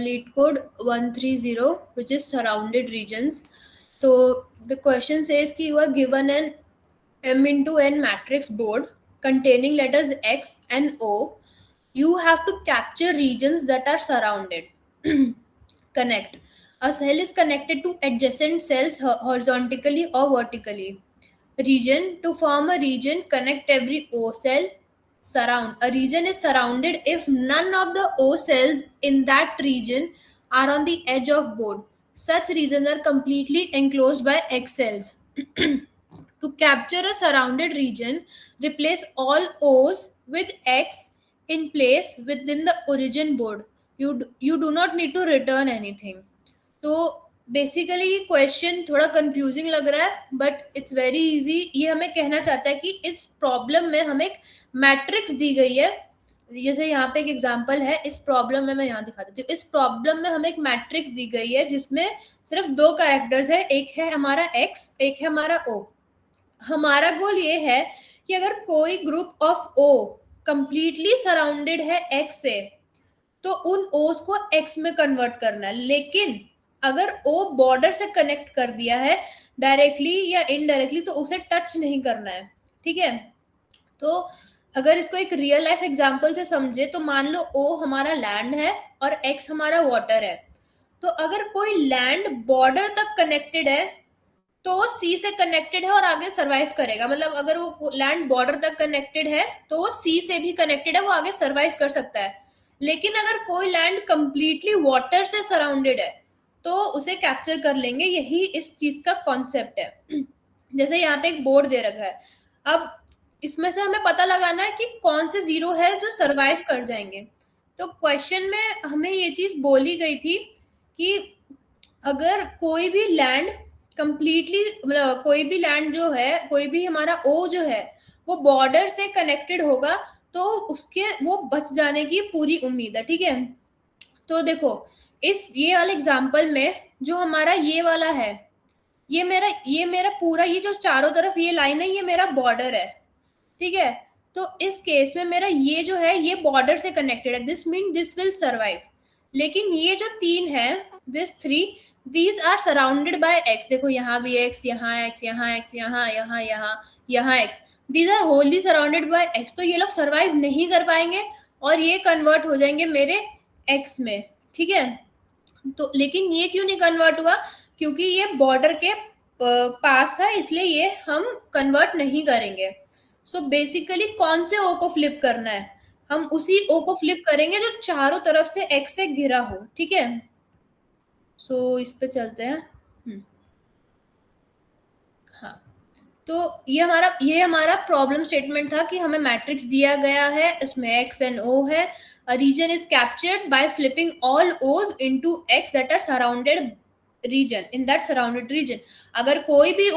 lead code 130, which is surrounded regions. So the question says कि you are given an M into N matrix board containing letters X and O. You have to capture regions that are surrounded. Connect. A cell is connected to adjacent cells horizontally or vertically. Region. To form a region, connect every O cell. Surround. A region is surrounded if none of the O cells in that region are on the edge of board. Such regions are completely enclosed by X cells. To capture a surrounded region, replace all O's with X in place within the origin board. You do not need to return anything. तो basically ये question थोड़ा confusing लग रहा है but it's very easy. ये हमें कहना चाहता है कि इस प्रॉब्लम में हमें एक मैट्रिक्स दी गई है. जैसे यहाँ पे एक एग्जांपल है. इस प्रॉब्लम में मैं यहाँ दिखा देती हूँ. इस प्रॉब्लम में हमें एक मैट्रिक्स दी गई है जिसमें सिर्फ दो कैरेक्टर्स है. एक है हमारा x, एक है हमारा o. हमारा गोल ये है कि अगर कोई group of o completely surrounded है x से तो उन ओस को x में कन्वर्ट करना है. लेकिन अगर o बॉर्डर से कनेक्ट कर दिया है डायरेक्टली या इनडायरेक्टली तो उसे टच नहीं करना है. ठीक है. तो अगर इसको एक रियल लाइफ एग्जांपल से समझे तो मान लो o हमारा लैंड है और x हमारा वाटर है. तो अगर कोई लैंड बॉर्डर तक कनेक्टेड है तो वो सी से कनेक्टेड है और आगे सर्वाइव करेगा. मतलब अगर वो लैंड बॉर्डर तक कनेक्टेड है तो वो सी से भी कनेक्टेड है, वो आगे सर्वाइव कर सकता है. लेकिन अगर कोई लैंड कंप्लीटली वाटर से सराउंडेड है तो उसे कैप्चर कर लेंगे. यही इस चीज का कॉन्सेप्ट है. जैसे यहाँ पे एक बोर्ड दे रखा है. अब इसमें से हमें पता लगाना है कि कौन से जीरो है जो सरवाइव कर जाएंगे. तो क्वेश्चन में हमें ये चीज बोली गई थी कि अगर कोई भी लैंड कंप्लीटली मतलब कोई भी लैंड जो है, कोई भी हमारा ओ जो है वो बॉर्डर से कनेक्टेड होगा तो उसके वो बच जाने की पूरी उम्मीद है. ठीक है. तो देखो इस ये वाले एग्जांपल में जो हमारा ये वाला है, ये मेरा पूरा ये जो चारों तरफ ये लाइन है ये मेरा बॉर्डर है. ठीक है. तो इस केस में मेरा ये जो है ये बॉर्डर से कनेक्टेड है. This mean this will survive. लेकिन ये जो तीन है, this three, these are surrounded by X. देखो यहाँ भी एक्स, यहाँ एक्स, यहाँ एक्स, यहाँ यहाँ यहाँ यहाँ X. These are wholly surrounded by X. तो ये लोग सर्वाइव नहीं कर पाएंगे और ये कन्वर्ट हो जाएंगे मेरे एक्स में. ठीक है. तो लेकिन ये क्यों नहीं कन्वर्ट हुआ? क्योंकि ये बॉर्डर के पास था इसलिए ये हम कन्वर्ट नहीं करेंगे. सो बेसिकली कौन से ओ को फ्लिप करना है? हम उसी ओ को फ्लिप करेंगे जो चारों तरफ से एक्स से घिरा हो. ठीक है. सो इस पे चलते हैं. हाँ. तो ये हमारा प्रॉब्लम स्टेटमेंट था कि हमें मैट्रिक्स दिया गया है, इसमें x एंड o है. A region is captured by flipping all O's into X that are surrounded region. In that surrounded region, अगर कोई भी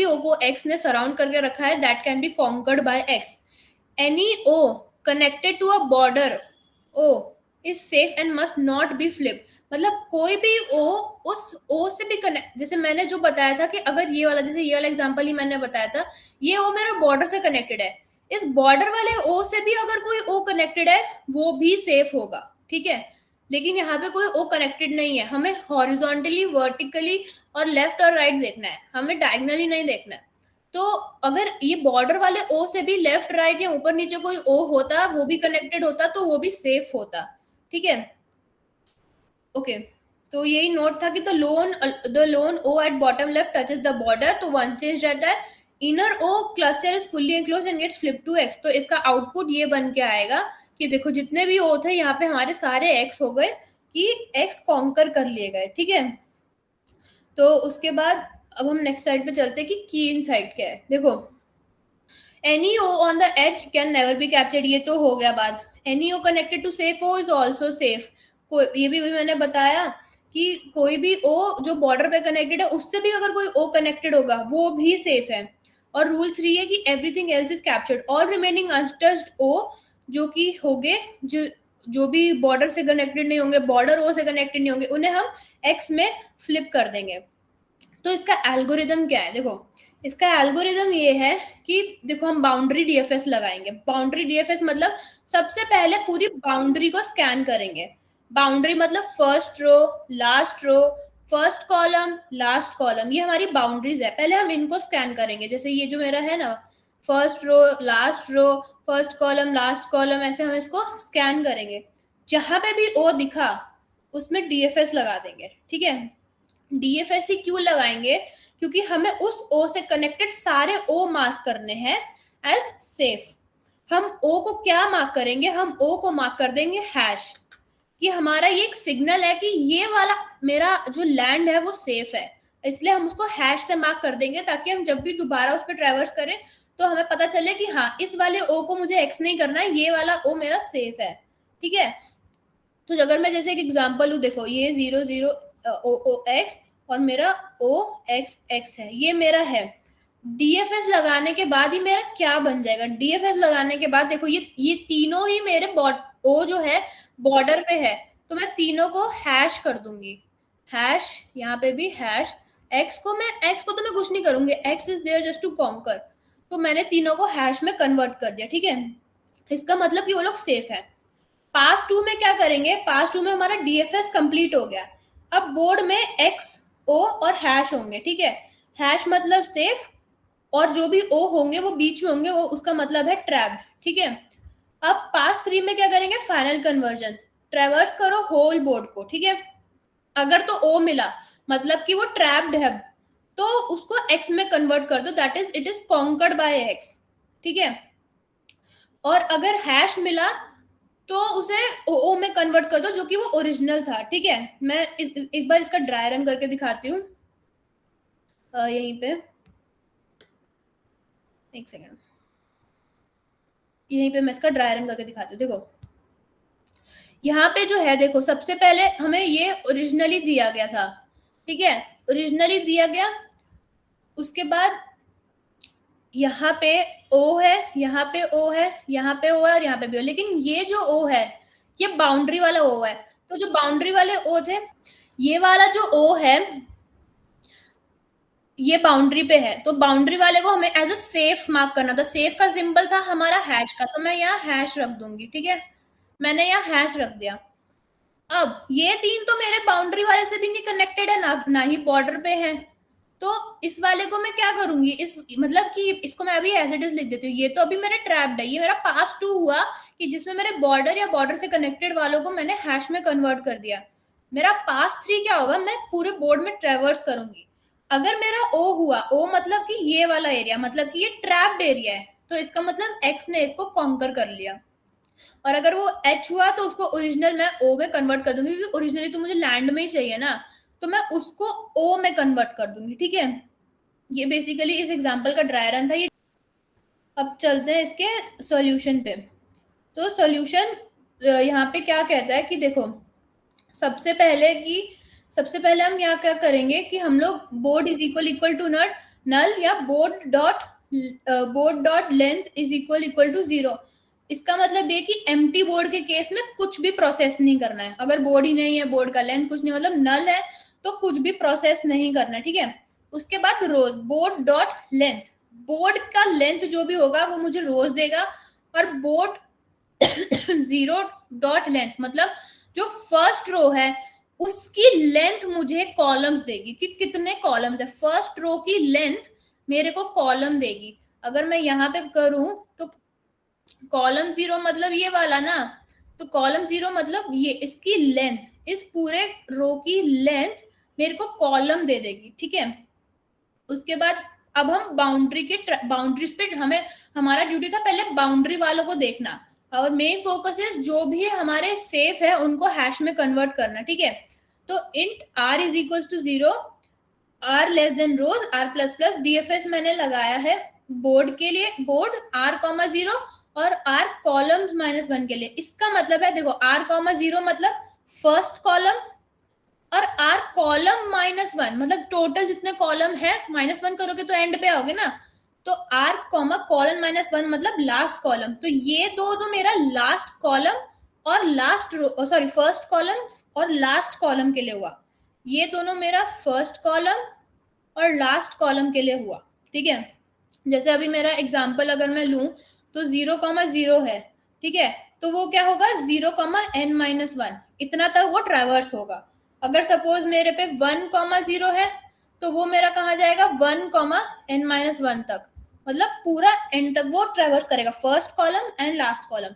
O को X ने सराउंड करके रखा है, that can be conquered by X. Any O connected to a border O is safe and must not be flipped. मतलब कोई भी O उस O से भी कनेक्ट, जैसे मैंने जो बताया था कि अगर ये वाला, जैसे ये वाला एग्जांपल ही मैंने बताया था, ये O मेरा बॉर्डर से कनेक्टेड है. इस बॉर्डर वाले O से भी अगर कोई O कनेक्टेड है वो भी सेफ होगा. ठीक है. लेकिन यहाँ पे कोई O कनेक्टेड नहीं है. हमें हॉरिजॉन्टली, वर्टिकली और लेफ्ट और राइट देखना है, हमें डायगनली नहीं देखना है. तो अगर ये बॉर्डर वाले O से भी लेफ्ट, राइट या ऊपर नीचे कोई O होता, वो भी कनेक्टेड होता तो वो भी सेफ होता. ठीक है. ओके. तो यही नोट था कि the lone O at bottom left touches the border. तो वन चेंज रहता है. Inner O cluster is fully enclosed and gets flip to X. तो इसका आउटपुट ये बन के आएगा कि देखो जितने भी O थे यहाँ पे हमारे सारे X हो गए कि X कॉन्कर कर लिए गए. ठीक है. तो उसके बाद अब हम नेक्स्ट साइड पे चलते हैं कि की इनसाइड क्या है. देखो any O on the edge can never be captured. ये तो हो गया बात. Any O connected to safe O is also safe. ये भी मैंने बताया कि कोई भी O जो बॉर्डर पे कनेक्टेड है उससे भी अगर कोई O कनेक्टेड होगा वो भी सेफ है. और रूल 3 है कि everything else is captured. All remaining untouched O जो कि होंगे, जो भी बॉर्डर से कनेक्टेड नहीं होंगे, बॉर्डर O से कनेक्टेड नहीं होंगे, उन्हें हम X में फ्लिप कर देंगे. तो इसका एल्गोरिदम क्या है? देखो इसका एल्गोरिदम ये है कि देखो हम बाउंड्री डीएफएस लगाएंगे. बाउंड्री डीएफएस मतलब सबसे पहले पूरी बाउंड्री को स्कैन करेंगे. बाउंड्री मतलब first row, last row, first column, last column, ये हमारी बाउंड्रीज है। पहले हम इनको स्कैन करेंगे, जैसे ये जो मेरा है ना, first row, last row, first column, last column, ऐसे हम इसको स्कैन करेंगे। जहां पे भी ओ दिखा उसमें डीएफएस लगा देंगे, ठीक है। डीएफएस ही क्यों लगाएंगे? क्योंकि हमें उस ओ से कनेक्टेड सारे ओ मार्क करने हैं एज सेफ। हम ओ को क्या मार्क करेंगे? हम ओ को मार्क कर देंगे हैश, कि हमारा ये एक सिग्नल है कि ये वाला मेरा जो लैंड है वो सेफ है, इसलिए हम उसको हैश से मार्क कर देंगे, ताकि हम जब भी दोबारा उस पर ट्रेवर्स करें तो हमें पता चले कि हाँ, इस वाले ओ को मुझे एक्स नहीं करना है, ये वाला ओ मेरा सेफ है, ठीक है। तो अगर मैं जैसे एक एग्जांपल लूँ, देखो ये 0 0 ओ ओ एक्स और मेरा ओ एक्स एक्स है, ये मेरा है। डीएफएस लगाने के बाद ही मेरा क्या बन जाएगा? डीएफएस लगाने के बाद देखो ये तीनों ही मेरे ओ जो है बॉर्डर पे है, तो मैं तीनों को हैश कर दूंगी। हैश, यहाँ पे भी हैश। एक्स को तो मैं कुछ नहीं करूंगी, X is there just to conquer, तो मैंने तीनों को हैश में कन्वर्ट कर दिया, ठीक है। इसका मतलब कि वो लोग सेफ है। पास टू में क्या करेंगे? पास टू में हमारा डीएफएस कंप्लीट हो गया। अब बोर्ड में एक्स, ओ और हैश होंगे, ठीक है। हैश मतलब सेफ, और जो भी ओ होंगे वो बीच में होंगे, वो उसका मतलब है ट्रैप्ड, ठीक है। अब पास थ्री में क्या करेंगे? फाइनल कन्वर्जन, ट्रेवर्स करो होल बोर्ड को, ठीक है। अगर तो ओ मिला मतलब कि वो ट्रैप्ड है, तो उसको एक्स में कन्वर्ट कर दो, that is it is conquered by X, ठीक है। और अगर हैश मिला तो उसे ओ में कन्वर्ट कर दो, जो कि वो ओरिजिनल था, ठीक है। मैं एक बार इसका ड्राई रन करके दिखाती हूँ, यहीं पे एक सेकेंड, यहीं पे मैं इसका ड्राई रन करके दिखाती हूँ। देखो यहाँ पे जो है, देखो सबसे पहले हमें ये ओरिजिनली दिया गया था, ठीक है, ओरिजिनली दिया गया। उसके बाद यहाँ पे ओ है, यहाँ पे ओ है, यहाँ पे ओ है और यहाँ पे भी ओ, लेकिन ये जो ओ है ये बाउंड्री वाला ओ है। तो जो बाउंड्री वाले ओ थे, ये वाला जो ओ है ये बाउंड्री पे है, तो बाउंड्री वाले को हमें एज अ सेफ मार्क करना था। सेफ का सिंबल था हमारा हैश का, तो मैं यहाँ हैश रख दूंगी, ठीक है। मैंने यहाँ हैश रख दिया। अब ये तीन तो मेरे बाउंड्री वाले से भी नहीं कनेक्टेड है, ना ही बॉर्डर पे है, तो इस वाले को मैं क्या करूंगी? इस मतलब कि इसको मैं अभी एज इट इज लिख देती हूँ। ये तो अभी मेरे ट्रैप्ड है, ये मेरा पास टू हुआ कि जिसमें मेरे बॉर्डर या बॉर्डर से कनेक्टेड वालों को मैंने हैश में कन्वर्ट कर दिया। मेरा पास थ्री क्या होगा? मैं पूरे बोर्ड में ट्रेवर्स करूंगी। अगर मेरा ओ हुआ, ओ मतलब कि ये वाला एरिया, मतलब कि ये ट्रैप्ड एरिया है, तो इसका मतलब एक्स ने इसको कॉन्कर कर लिया। और अगर वो एच हुआ तो उसको ओरिजिनल मैं ओ में कन्वर्ट कर दूंगी, क्योंकि ओरिजिनली तो मुझे लैंड में ही चाहिए ना, तो मैं उसको ओ में कन्वर्ट कर दूंगी, ठीक है। ये बेसिकली इस एग्जांपल का ड्राई रन था ये। अब चलते हैं इसके सॉल्यूशन पे। तो सॉल्यूशन यहाँ पे क्या कहता है कि देखो, सबसे पहले कि सबसे पहले हम यहाँ क्या करेंगे कि हम लोग board is equal equal to not null, या board dot length is equal equal to 0। इसका मतलब ये कि एम्प्टी बोर्ड के केस में कुछ भी प्रोसेस नहीं करना है। अगर बोर्ड ही नहीं है, बोर्ड का लेंथ कुछ नहीं, मतलब नल है, तो कुछ भी प्रोसेस नहीं करना, ठीक है। उसके बाद रोज, बोर्ड डॉट लेंथ, बोर्ड का लेंथ जो भी होगा वो मुझे रोज देगा। और बोर्ड जीरो डॉट लेंथ मतलब जो फर्स्ट रो है उसकी लेंथ मुझे कॉलम्स देगी, कि कितने कॉलम्स है। फर्स्ट रो की लेंथ मेरे को कॉलम देगी। अगर मैं यहाँ पे करूं तो कॉलम जीरो मतलब ये वाला ना, तो कॉलम जीरो मतलब ये, इसकी लेंथ, इस पूरे रो की लेंथ मेरे को कॉलम दे देगी, ठीक है। उसके बाद अब हम बाउंड्रीज पे हमें, हमारा ड्यूटी था पहले बाउंड्री वालों को देखना, और मेन फोकस है जो भी हमारे सेफ है उनको हैश में कन्वर्ट करना, ठीक है। तो int r is equal to 0, r less than rows, r plus plus, DFS मैंने लगाया है बोर्ड के लिए, बोर्ड आर कॉमा 0 और आर कॉलम्स -1 के लिए। इसका मतलब है, देखो आर कॉमा 0 मतलब फर्स्ट कॉलम, और आर कॉलम -1 मतलब टोटल जितने कॉलम है, -1 करोगे तो एंड पे आओगे ना, तो आर कॉमा कॉलम -1 मतलब लास्ट कॉलम। तो ये दो तो मेरा लास्ट कॉलम और last row, sorry first column और लास्ट कॉलम के लिए हुआ। ये दोनों मेरा फर्स्ट कॉलम और लास्ट कॉलम के लिए हुआ, ठीक है। जैसे अभी मेरा एग्जाम्पल अगर मैं लूं, तो 0,0 है, ठीक है, तो वो क्या होगा 0,n-1 इतना तक वो ट्रैवर्स होगा। अगर सपोज मेरे पे 1,0 है तो वो मेरा कहाँ जाएगा 1,n-1 तक, मतलब पूरा एंड तक वो ट्रैवर्स करेगा, first column and last column.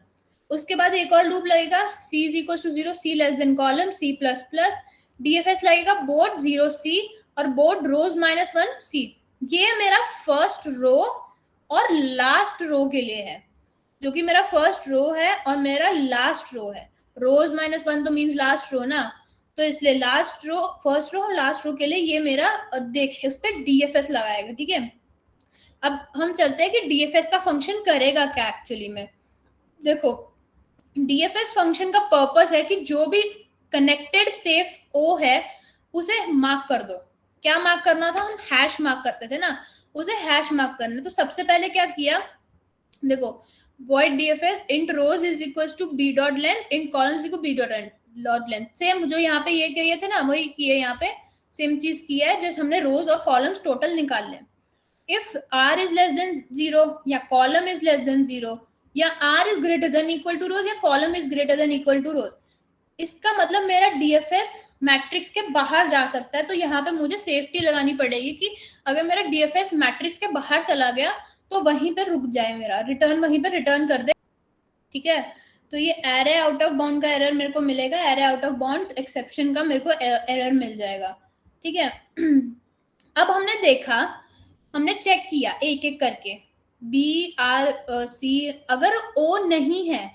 उसके बाद एक और लूप लगेगा c is equal to 0, c less than column, c plus plus, DFS लगेगा बोर्ड 0c और बोर्ड रोज -1 c। ये मेरा फर्स्ट रो और लास्ट रो के लिए है, जो कि मेरा फर्स्ट रो है और मेरा लास्ट रो है। रोज -1 तो मीन्स लास्ट रो ना, तो इसलिए लास्ट रो, फर्स्ट रो और लास्ट रो के लिए ये मेरा देखिए उस पर डीएफएस लगाएगा। ठीक है, अब हम चलते हैं कि डीएफएस का फंक्शन करेगा क्या एक्चुअली में। देखो, डीएफएस फंक्शन का पर्पस है कि जो भी कनेक्टेड सेफ ओ है उसे मार्क कर दो। क्या मार्क करना था, हम हैश मार्क करते थे ना, उसे हैश मार्क करना। तो सबसे पहले क्या किया, देखो void dfs int rows is equals to b dot length int columns equal b dot length। Same जो यहाँ पे ये किए थे ना वही किए यहाँ पे, सेम चीज किया है, जैसे हमने रोज और कॉलम्स टोटल निकाल लें। If r is less than 0 या column is less than 0 या r is greater than equal to rows या column is greater than equal to rows, इसका मतलब मेरा डीएफएस मैट्रिक्स के बाहर जा सकता है। तो यहाँ पे मुझे सेफ्टी लगानी पड़ेगी कि अगर मेरा डीएफएस मैट्रिक्स के बाहर चला गया तो वहीं पे रुक जाए, मेरा रिटर्न वहीं पे रिटर्न कर दे। ठीक है, तो ये एरे आउट ऑफ बाउंड का एरर मेरे को मिलेगा, array out of bound exception का मेरे को एरर मिल जाएगा। ठीक है, अब हमने देखा, हमने चेक किया एक एक करके, बी आर सी, अगर ओ नहीं है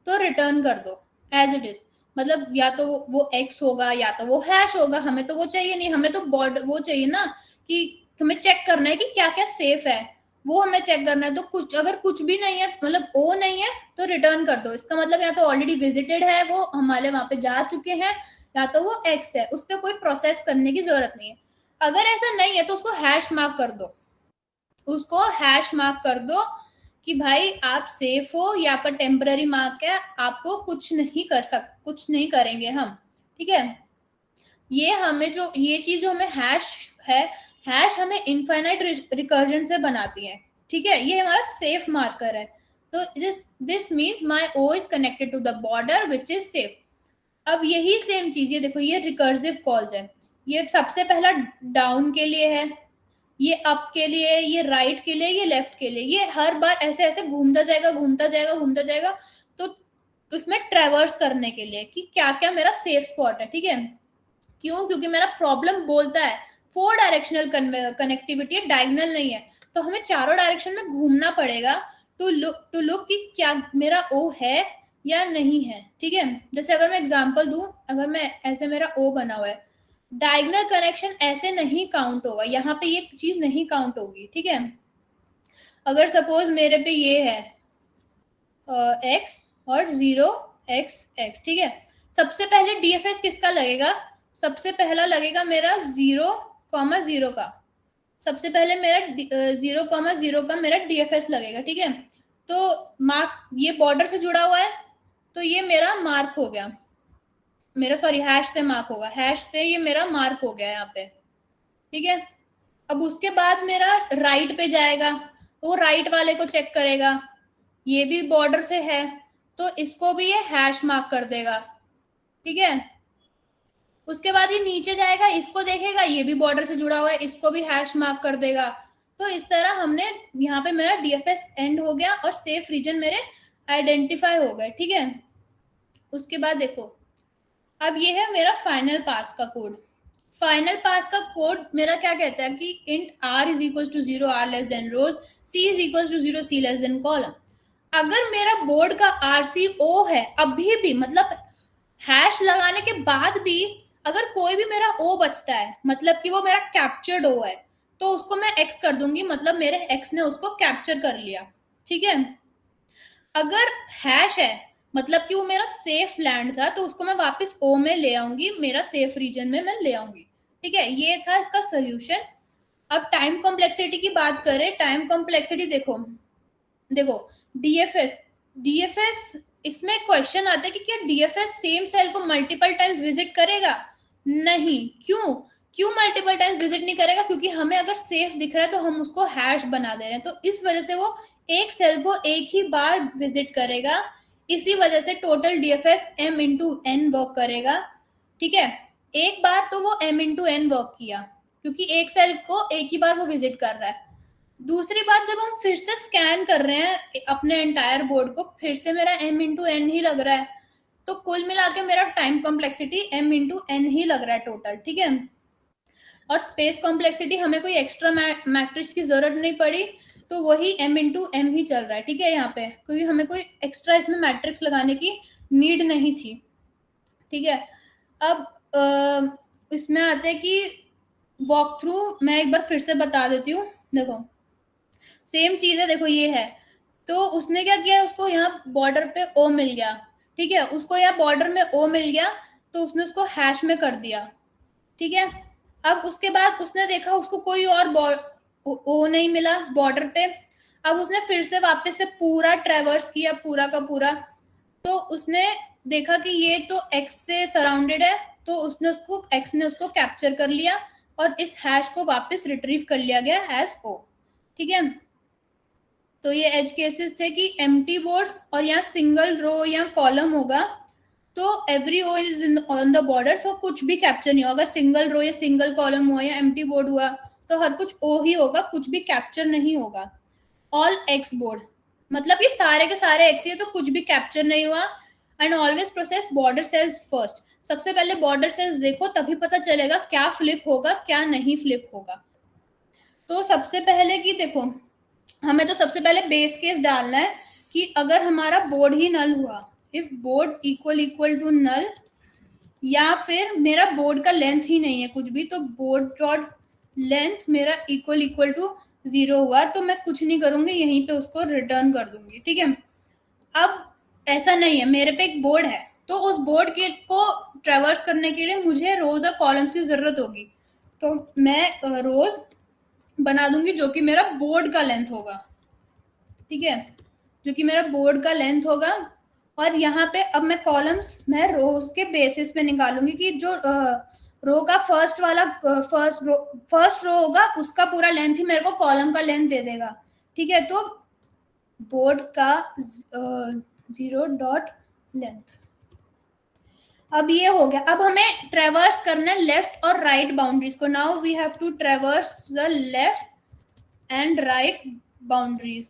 तो रिटर्न कर दो एज इट इज, मतलब या तो वो एक्स होगा या तो वो हैश होगा, हमें तो वो चाहिए नहीं, हमें तो बॉर्ड वो चाहिए ना कि हमें चेक करना है कि क्या क्या सेफ है, वो हमें चेक करना है। तो कुछ अगर कुछ भी नहीं है, मतलब ओ नहीं है तो रिटर्न कर दो, इसका मतलब या तो ऑलरेडी विजिटेड है, वो हमारे वहां पे जा चुके हैं, या तो वो एक्स है, उस पर कोई प्रोसेस करने की जरूरत नहीं है। अगर ऐसा नहीं है तो उसको हैश मार्क कर दो, उसको हैश मार्क कर दो कि भाई आप सेफ हो, या पर टेम्पररी मार्क है, आपको कुछ नहीं कुछ नहीं करेंगे हम। ठीक है, ये हमें जो ये चीज जो हमें हैश है, हैश हमें इनफाइनाइट रिकर्जन से बनाती है। ठीक है, ये हमारा सेफ मार्कर है। तो this means my O is connected to the border which is safe. अब यही सेम चीज, ये देखो ये रिकर्सिव कॉल्स है, ये सबसे पहला डाउन के लिए है, ये अप के लिए, ये राइट के लिए, ये लेफ्ट के लिए, ये हर बार ऐसे ऐसे घूमता जाएगा घूमता जाएगा घूमता जाएगा, तो उसमें ट्रेवर्स करने के लिए कि क्या क्या मेरा सेफ स्पॉट है। ठीक है, क्यों, क्योंकि मेरा प्रॉब्लम बोलता है 4 डायरेक्शनल कनेक्टिविटी है, डायगोनल नहीं है, तो हमें चारों डायरेक्शन में घूमना पड़ेगा टू लुक कि क्या मेरा ओ है या नहीं है। ठीक है, जैसे अगर मैं एग्जांपल दूं, अगर मैं ऐसे मेरा ओ बना हुआ है, डायगोनल कनेक्शन ऐसे नहीं काउंट होगा, यहाँ पे ये चीज नहीं काउंट होगी। ठीक है, अगर सपोज मेरे पे ये है एक्स और 0x(x), ठीक है, सबसे पहले डीएफएस किसका लगेगा, सबसे पहला लगेगा मेरा 0,0 का, सबसे पहले मेरा 0,0 का मेरा डीएफएस लगेगा। ठीक है, तो मार्क ये बॉर्डर से जुड़ा हुआ है, तो ये मेरा मार्क हो गया, मेरा सॉरी हैश से मार्क होगा, हैश से ये मेरा मार्क हो गया यहाँ पे। ठीक है, अब उसके बाद मेरा राइट पे जाएगा, वो राइट वाले को चेक करेगा, ये भी बॉर्डर से है तो इसको भी ये हैश मार्क कर देगा। ठीक है, उसके बाद ये नीचे जाएगा, इसको देखेगा, ये भी बॉर्डर से जुड़ा हुआ है, इसको भी हैश मार्क कर देगा। तो इस तरह हमने यहाँ पे मेरा डीएफएस एंड हो गया और सेफ रीजन मेरे आइडेंटिफाई हो गए। ठीक है, उसके बाद देखो, अब ये है मेरा फाइनल पास का कोड। फाइनल पास का कोड मेरा क्या कहता है कि int r is equal to 0, r less than rows, c is equal to 0, c less than column. अगर मेरा बोर्ड का RCO है अभी भी, मतलब हैश लगाने के बाद भी अगर कोई भी मेरा ओ बचता है, मतलब कि वो मेरा कैप्चर्ड ओ है, तो उसको मैं एक्स कर दूंगी, मतलब मेरे एक्स ने उसको कैप्चर कर लिया। ठीक है, अगर हैश है मतलब कि वो मेरा सेफ लैंड था, तो उसको मैं वापस ओ में ले आऊंगी, मेरा सेफ रीजन में मैं ले आऊंगी। ठीक है, ये था इसका सोल्यूशन। अब टाइम कॉम्प्लेक्सिटी की बात करें, टाइम कॉम्प्लेक्सिटी देखो डीएफएस इसमें क्वेश्चन आता है कि क्या डीएफएस सेम सेल को मल्टीपल टाइम्स विजिट करेगा, नहीं। क्यों मल्टीपल टाइम्स विजिट नहीं करेगा, क्योंकि हमें अगर सेफ दिख रहा है तो हम उसको हैश बना दे रहे हैं, तो इस वजह से वो एक सेल को एक ही बार विजिट करेगा, इसी वजह से total DFS m into N work करेगा, ठीक है। एक बार तो वो m इंटू एन वर्क किया क्योंकि एक सेल को एक ही बार वो विजिट कर रहा है। दूसरी बात, जब हम फिर से स्कैन कर रहे हैं अपने एंटायर बोर्ड को, फिर से मेरा m इंटू एन ही लग रहा है, तो कुल मिला के मेरा time complexity m into N ही लग रहा है टोटल, ठीक है। और स्पेस कॉम्प्लेक्सिटी हमें कोई एक्स्ट्रा मैट्रिक्स की जरूरत नहीं पड़ी, तो वही m इंटू एम ही चल रहा है, ठीक है यहाँ पे, क्योंकि हमें कोई एक्स्ट्रा इसमें मैट्रिक्स लगाने की नीड नहीं थी, ठीक है। अब इसमें आते हैं कि वॉक थ्रू मैं एक बार फिर से बता देती हूँ। देखो सेम चीज है, देखो ये है, तो उसने क्या किया, उसको यहाँ बॉर्डर पे ओ मिल गया, ठीक है, उसको यहाँ बॉर्डर में ओ मिल गया, तो उसने उसको हैश में कर दिया, ठीक है। अब उसके बाद उसने देखा उसको कोई और ओ नहीं मिला बॉर्डर पे, अब उसने फिर से वापस से पूरा ट्रेवर्स किया पूरा का पूरा, तो उसने देखा कि ये तो एक्स से सराउंडेड है, तो उसने उसको एक्स ने उसको कैप्चर कर लिया और इस हैश को वापस रिट्रीव कर लिया गया एज ओ, ठीक है। तो ये एज केसेस थे कि एम्प्टी बोर्ड और यहाँ सिंगल रो या कॉलम होगा, तो every O is on the border, so कुछ भी कैप्चर नहीं होगा। अगर सिंगल रो या सिंगल कॉलम हुआ या एम्प्टी बोर्ड हुआ तो हर कुछ ओ ही होगा, कुछ भी कैप्चर नहीं होगा। ऑल एक्स बोर्ड मतलब ये सारे के सारे एक्स ही है, तो कुछ भी कैप्चर नहीं हुआ। And always process border cells first, सबसे पहले बॉर्डर सेल्स देखो, तभी पता चलेगा क्या फ्लिप होगा क्या नहीं फ्लिप होगा। तो सबसे पहले कि देखो, हमें तो सबसे पहले बेस केस डालना है कि अगर हमारा बोर्ड ही नल हुआ, if board equal to null, या फिर मेरा बोर्ड का लेंथ ही नहीं है कुछ भी, तो बोर्ड डॉट लेंथ मेरा इक्वल टू 0 हुआ, तो मैं कुछ नहीं करूंगी, यहीं पे उसको रिटर्न कर दूंगी, ठीक है। अब ऐसा नहीं है, मेरे पे एक बोर्ड है, तो उस बोर्ड के को ट्रेवर्स करने के लिए मुझे रोज और कॉलम्स की जरूरत होगी, तो मैं रोज बना दूंगी जो कि मेरा बोर्ड का लेंथ होगा, ठीक है, जो कि मेरा बोर्ड का लेंथ होगा। और यहाँ पे अब मैं कॉलम्स मैं रोज के बेसिस पे निकालूंगी कि जो रो का फर्स्ट वाला फर्स्ट रो होगा उसका पूरा लेंथ ही मेरे को कॉलम का लेंथ दे देगा, ठीक है। तो बोर्ड का 0 डॉट लेंथ, अब ये हो गया। अब हमें ट्रेवर्स करना है लेफ्ट और राइट बाउंड्रीज को। Now we have to traverse the left and right boundaries,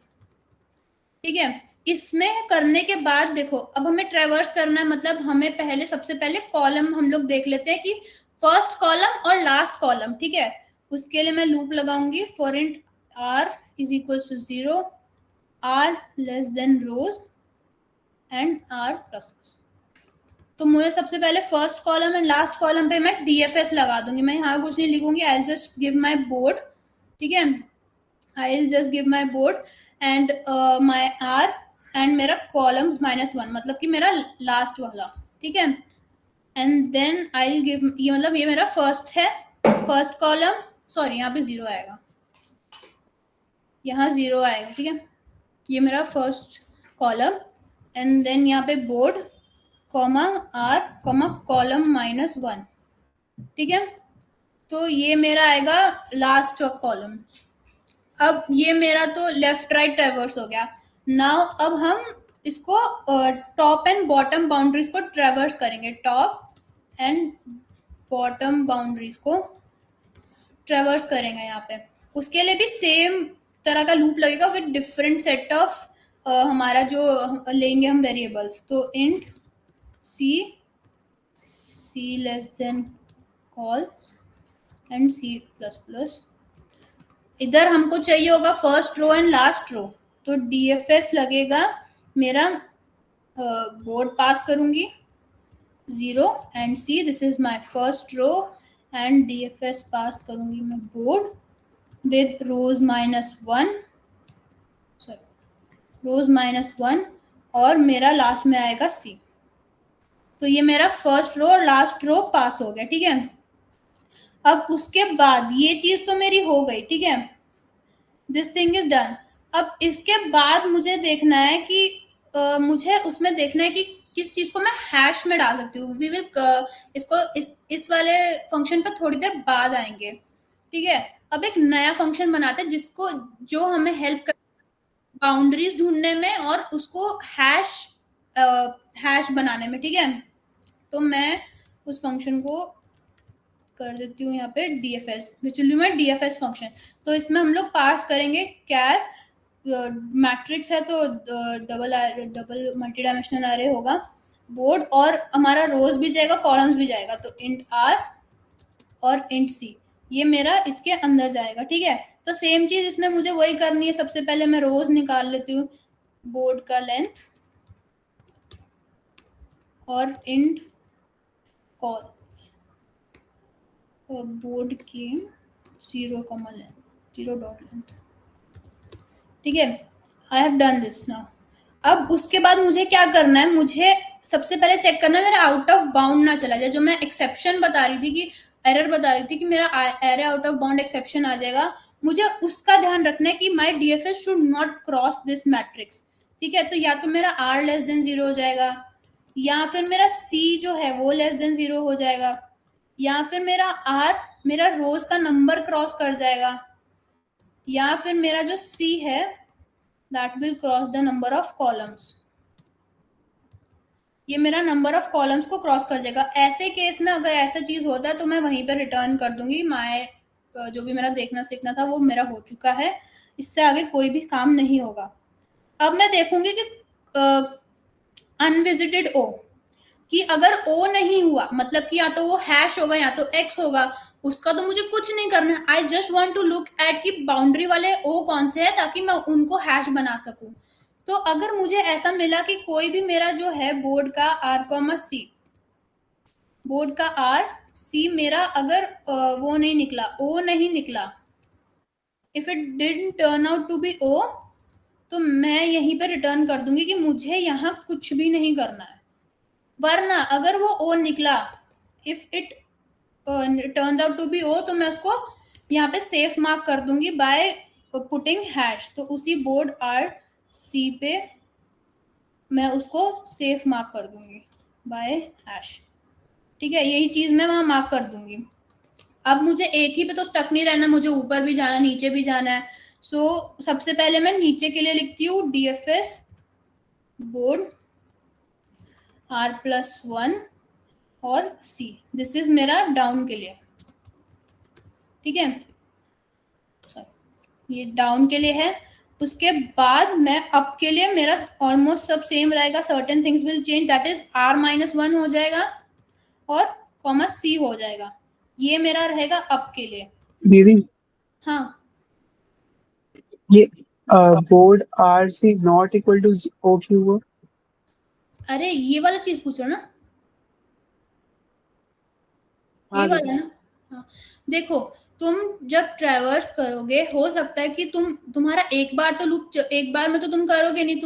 ठीक है। इसमें करने के बाद देखो, अब हमें ट्रेवर्स करना है, मतलब हमें पहले सबसे पहले कॉलम हम लोग देख लेते हैं कि फर्स्ट कॉलम और लास्ट कॉलम, ठीक है। उसके लिए मैं लूप लगाऊंगी for int r is equal to 0, r less than rows and r plus plus. तो मुझे सबसे पहले first column and last column पे मैं डीएफएस लगा दूंगी, मैं यहाँ कुछ नहीं लिखूंगी, I just give my board, ठीक है, I will just give my board and my r and मेरा कॉलम्स -1 मतलब कि मेरा लास्ट वाला, ठीक है। And then I will give, ये मतलब ये मेरा फर्स्ट है, फर्स्ट कॉलम, सॉरी यहाँ पे 0 आएगा, यहाँ 0 आएगा, ठीक है, ये मेरा फर्स्ट कॉलम एंड देन यहाँ पे board comma R comma column -1, ठीक है। तो ये मेरा आएगा लास्ट कॉलम। अब ये मेरा तो लेफ्ट राइट ट्रेवर्स हो गया। नाउ अब हम इसको टॉप एंड बॉटम बाउंड्रीज को ट्रेवर्स करेंगे, टॉप एंड बॉटम बाउंड्रीज को ट्रेवर्स करेंगे यहाँ पे। उसके लिए भी सेम तरह का लूप लगेगा विद डिफरेंट सेट ऑफ हमारा जो लेंगे हम वेरिएबल्स, तो int C less than col and C plus plus. इधर हमको चाहिए होगा first row and last row, तो डीएफएस लगेगा मेरा, बोर्ड पास करूंगी 0 and C, this is my first row, and DFS pass करूंगी मैं board with rows -1, sorry rows -1, और मेरा लास्ट में आएगा सी। तो ये मेरा फर्स्ट रो और लास्ट रो पास हो गया, ठीक है। अब उसके बाद ये चीज तो मेरी हो गई, ठीक है, दिस थिंग इज डन। अब इसके बाद मुझे देखना है कि मुझे उसमें देखना है कि किस चीज को मैं हैश में डाल सकती हूँ। वी विल इसको इस वाले फंक्शन पर थोड़ी देर बाद आएंगे, ठीक है। अब एक नया फंक्शन बनाते हैं जिसको जो हमें हेल्प कर बाउंड्रीज ढूंढने में और उसको हैश हैश बनाने में, ठीक है। तो मैं उस फंक्शन को कर देती हूँ यहाँ पे dfs, which will be my dfs function. तो इसमें हम लोग पास करेंगे कैर, मैट्रिक्स है तो डबल मल्टी डायमेंशनल एरे होगा बोर्ड, और हमारा रोज भी जाएगा कॉलम्स भी जाएगा, तो इंट आर और इंट सी, ये मेरा इसके अंदर जाएगा, ठीक है। तो सेम चीज इसमें मुझे वही करनी है, सबसे पहले मैं रोज निकाल लेती हूँ, बोर्ड का लेंथ और इंट कॉल बोर्ड की 0 लेंथ 0 डॉट लेंथ, ठीक है। I have done this now. अब उसके बाद मुझे क्या करना है, मुझे सबसे पहले चेक करना है मेरा आउट ऑफ बाउंड ना चला जाए। जो मैं एक्सेप्शन बता रही थी कि एरर बता रही थी कि मेरा array out of bound exception आ जाएगा, मुझे उसका ध्यान रखना है कि my DFS should not cross this matrix, ठीक है। तो या तो मेरा आर लेस देन 0 हो जाएगा, या फिर मेरा सी जो है वो लेस देन 0 हो जाएगा, या फिर मेरा आर मेरा रोज का नंबर क्रॉस कर जाएगा, या फिर मेरा जो सी है that will cross the number of columns, ये मेरा नंबर ऑफ कॉलम्स को क्रॉस कर जाएगा। ऐसे केस में अगर ऐसा चीज होता है तो मैं वहीं पे रिटर्न कर दूंगी माय जो भी मेरा देखना सीखना था वो मेरा हो चुका है, इससे आगे कोई भी काम नहीं होगा। अब मैं देखूंगी कि अनविजिटेड ओ, कि अगर ओ नहीं हुआ मतलब कि या तो वो हैश होगा या तो एक्स होगा, उसका तो मुझे कुछ नहीं करना है। I just want to look at कि बाउंड्री वाले ओ कौन से है ताकि मैं उनको हैश बना सकूं। तो अगर मुझे ऐसा मिला कि कोई भी मेरा जो है बोर्ड का आर कॉमा सी, बोर्ड का आर सी मेरा अगर वो नहीं निकला, ओ नहीं निकला, if it didn't turn out to be O, तो मैं यहीं पे रिटर्न कर दूंगी कि मुझे यहाँ कुछ भी नहीं करना है। वरना अगर वो ओ निकला, if it turns out to be O, तो मैं उसको यहाँ पे सेफ मार्क कर दूंगी बाय पुटिंग हैश। तो उसी बोर्ड आर सी पे मैं उसको सेफ मार्क कर दूंगी बाय हैश, ठीक है। यही चीज मैं वहां मार्क कर दूंगी। अब मुझे एक ही पे तो स्टक नहीं रहना, मुझे ऊपर भी जाना नीचे भी जाना है। सो सबसे पहले मैं नीचे के लिए लिखती हूँ डीएफएस बोर्ड R+1 और सी, दिस इज मेरा डाउन के लिए, ठीक है। ये डाउन के लिए है। उसके बाद मैं अप के लिए मेरा ऑलमोस्ट सब सेम रहेगा, certain things will change, that is R-1 हो जाएगा और कॉमा सी हो जाएगा, ये मेरा रहेगा अप के लिए। दीदी हाँ ये board r c not equal to O क्यों हुआ? अरे ये वाला चीज पूछो ना, ये हाँ वाला दीदी। ना। हाँ देखो, तुम जब ट्रैवर्स करोगे हो सकता है कि तुम्हारा एक बार तो लूप, एक बार में तो तुम करोगे नहीं,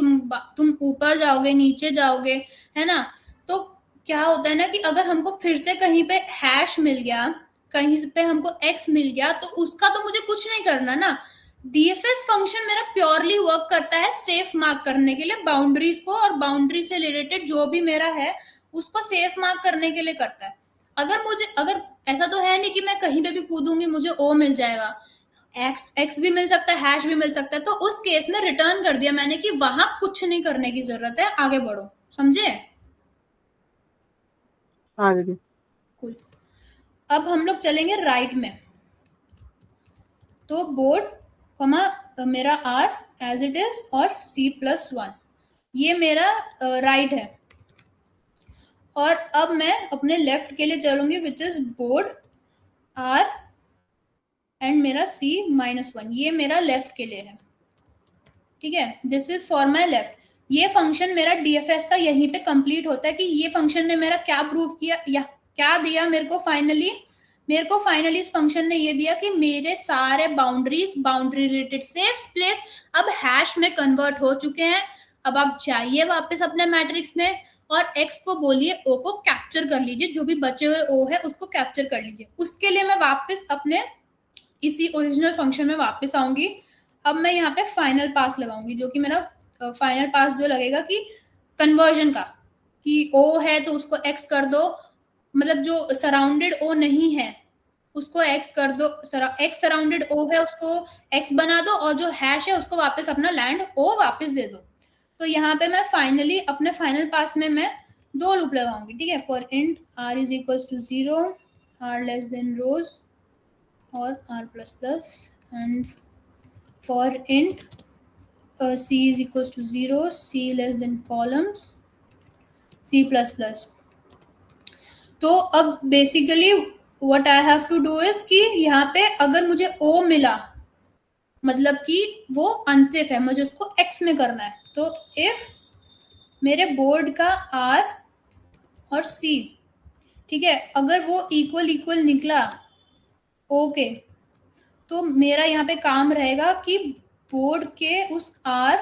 तुम ऊपर जाओगे नीचे जाओगे, है ना। तो क्या होता है ना कि अगर हमको फिर से कहीं पे हैश मिल गया, कहीं पे हमको एक्स मिल गया, तो उसका तो मुझे कुछ नहीं करना ना। डीएफएस फंक्शन मेरा प्योरली वर्क करता है सेफ मार्क करने के लिए बाउंड्रीज को, और बाउंड्री से रिलेटेड जो भी मेरा है उसको सेफ मार्क करने के लिए करता है। अगर ऐसा तो है नहीं कि मैं कहीं पे भी कूदूंगी मुझे ओ मिल जाएगा, एक्स एक्स भी मिल सकता है, हैश भी मिल सकता है। तो उस केस में रिटर्न कर दिया मैंने कि वहां कुछ नहीं करने की जरूरत है, आगे बढ़ो, समझे। हाँ दीदी। कुल अब हम लोग चलेंगे राइट में। तो बोर्ड कमा मेरा आर एज इट इज और C+1, ये मेरा राइट है। और अब मैं अपने लेफ्ट के लिए चलूंगी which is board R and मेरा C-1, ये मेरा लेफ्ट के लिए है, ठीक है। This is for my left. ये फंक्शन मेरा डीएफएस का यहीं पे कंप्लीट होता है कि ये फंक्शन ने मेरा क्या प्रूव किया या क्या दिया मेरे को फाइनली इस फंक्शन ने ये दिया कि मेरे सारे बाउंड्री रिलेटेड सेफ प्लेस अब हैश में कन्वर्ट हो चुके हैं। अब आप जाइए वापस अपने मैट्रिक्स में और एक्स को बोलिए ओ को कैप्चर कर लीजिए, जो भी बचे हुए ओ है उसको कैप्चर कर लीजिए। उसके लिए मैं वापस अपने इसी ओरिजिनल फंक्शन में वापस आऊंगी। अब मैं यहाँ पे फाइनल पास लगाऊंगी, जो कि मेरा फाइनल पास जो लगेगा कि कन्वर्जन का, कि ओ है तो उसको एक्स कर दो, मतलब जो सराउंडेड ओ नहीं है उसको एक्स कर दो, एक्स सराउंडेड ओ है उसको एक्स बना दो, और जो हैश है उसको वापस अपना लैंड ओ वापस दे दो। तो यहाँ पे मैं फाइनली अपने फाइनल पास में मैं 2 लूप लगाऊंगी, ठीक है। For int r is equals to 0, r less than rows और r plus plus, and for int c is equals to 0, c less than columns, c plus plus. तो अब basically what I have to do is कि यहाँ पे अगर मुझे o मिला, मतलब कि वो अनसेफ है, मुझे उसको x में करना है। तो इफ मेरे बोर्ड का r और c, ठीक है, अगर वो इक्वल इक्वल निकला ओके, तो मेरा यहाँ पे काम रहेगा कि बोर्ड के उस r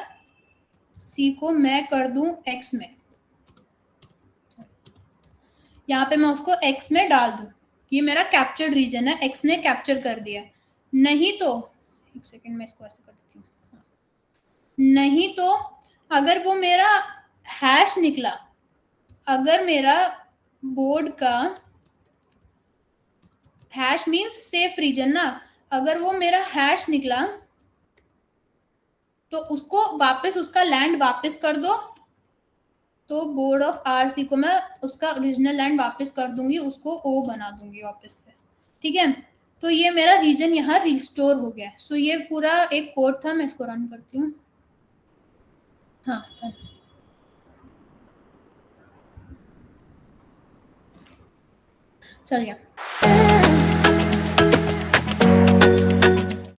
c को मैं कर दूं x में, यहाँ पे मैं उसको x में डाल दूं। ये मेरा कैप्चर्ड रीजन है, x ने कैप्चर कर दिया। नहीं तो एक सेकेंड मैं इसको ऐसे कर देती हूँ, नहीं तो अगर वो मेरा हैश निकला, अगर मेरा बोर्ड का हैश मीन्स सेफ रीजन ना, अगर वो मेरा हैश निकला तो उसको वापस उसका लैंड वापस कर दो। तो बोर्ड ऑफ आरसी को मैं उसका ओरिजिनल लैंड वापस कर दूंगी, उसको ओ बना दूंगी वापस से, ठीक है। तो ये मेरा रीजन यहाँ रिस्टोर हो गया। सो ये पूरा एक कोड था, मैं इसको रन करती हूँ। हाँ, चल गया।